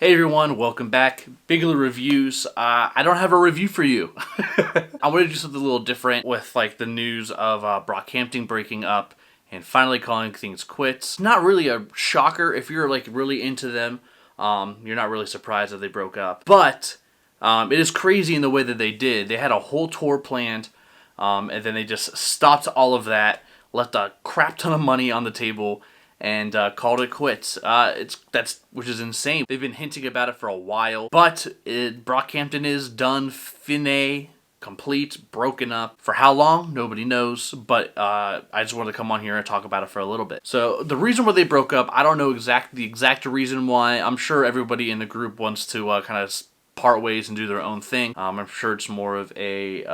Hey everyone, welcome back. Bigler Reviews. I don't have a review for you. I wanted to do something a little different with like the news of Brockhampton breaking up and finally calling things quits. Not really a shocker if you're like really into them. You're not really surprised that they broke up, but it is crazy in the way that they did. They had a whole tour planned, and then they just stopped all of that, left a crap ton of money on the table, and called it quits. Which is insane. They've been hinting about it for a while, but Brockhampton is done, fine, complete, broken up. For how long? Nobody knows, but I just wanted to come on here and talk about it for a little bit. So the reason why they broke up, I don't know the exact reason why. I'm sure everybody in the group wants to kind of part ways and do their own thing. I'm sure it's more of a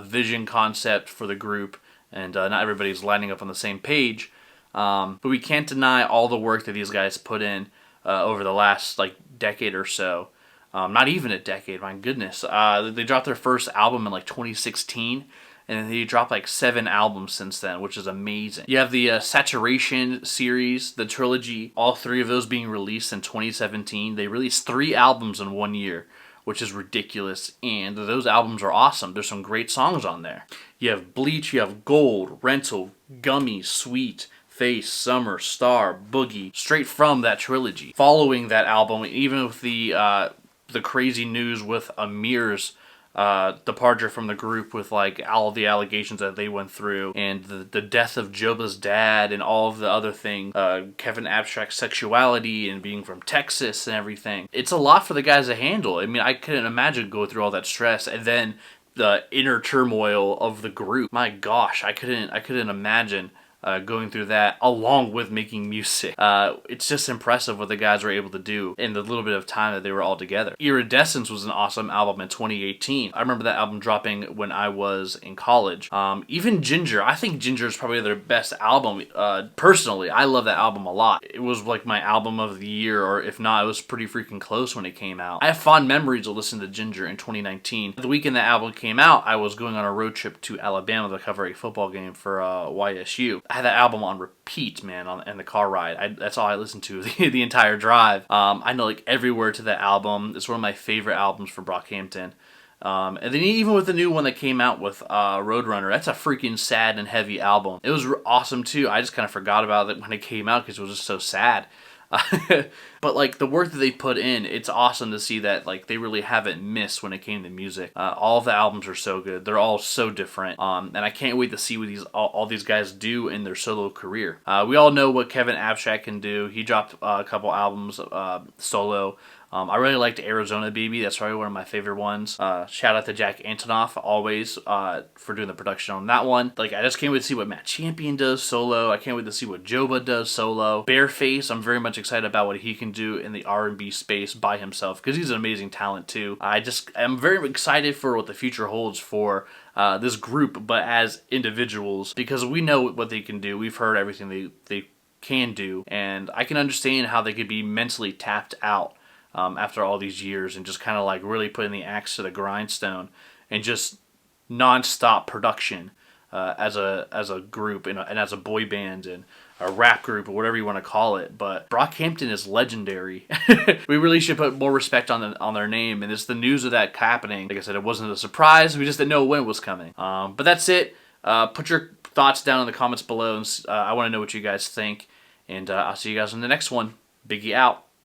vision concept for the group, and not everybody's lining up on the same page. But we can't deny all the work that these guys put in over the last like decade or so. Not even a decade, my goodness. They dropped their first album in like 2016, and they dropped like 7 albums since then, which is amazing. You have the Saturation series, the trilogy, all 3 of those being released in 2017. They released 3 albums in 1 year, which is ridiculous, and those albums are awesome. There's some great songs on there. You have Bleach, you have Gold, Rental, Gummy, Sweet, Face, Summer, Star, Boogie, straight from that trilogy. Following that album, even with the crazy news with Amir's departure from the group, with like all of the allegations that they went through, and the death of Joba's dad, and all of the other things, Kevin Abstract's sexuality and being from Texas and everything. It's a lot for the guys to handle. I mean, I couldn't imagine going through all that stress, and then the inner turmoil of the group. My gosh, I couldn't imagine going through that along with making music. It's just impressive what the guys were able to do in the little bit of time that they were all together. Iridescence was an awesome album in 2018. I remember that album dropping when I was in college. Even Ginger, I think Ginger is probably their best album. Personally, I love that album a lot. It was like my album of the year, or if not, it was pretty freaking close when it came out. I have fond memories of listening to Ginger in 2019. The weekend that album came out, I was going on a road trip to Alabama to cover a football game for YSU. I had that album on repeat, man, in the car ride. That's all I listened to the entire drive. I know like every word to that album. It's one of my favorite albums for Brockhampton. And then even with the new one that came out with Roadrunner, that's a freaking sad and heavy album. It was awesome too. I just kind of forgot about it when it came out because it was just so sad. But like the work that they put in, it's awesome to see that like they really haven't missed when it came to music. All of the albums are so good. They're all so different. And I can't wait to see what all these guys do in their solo career. We all know what Kevin Abstract can do. He dropped a couple albums solo. I really liked Arizona Baby. That's probably one of my favorite ones. Shout out to Jack Antonoff, always, for doing the production on that one. Like, I just can't wait to see what Matt Champion does solo. I can't wait to see what Joba does solo. Bareface, I'm very much excited about what he can do in the R&B space by himself, because he's an amazing talent, too. I'm very excited for what the future holds for this group, but as individuals, because we know what they can do. We've heard everything they can do, and I can understand how they could be mentally tapped out after all these years, and just kind of like really putting the axe to the grindstone and just non-stop production as a group and as a boy band and a rap group or whatever you want to call it. But Brockhampton is legendary. We really should put more respect on their name, and it's the news of that happening. Like I said, it wasn't a surprise. We just didn't know when it was coming. But that's it. Put your thoughts down in the comments below, and I want to know what you guys think. And I'll see you guys in the next one. Biggie out.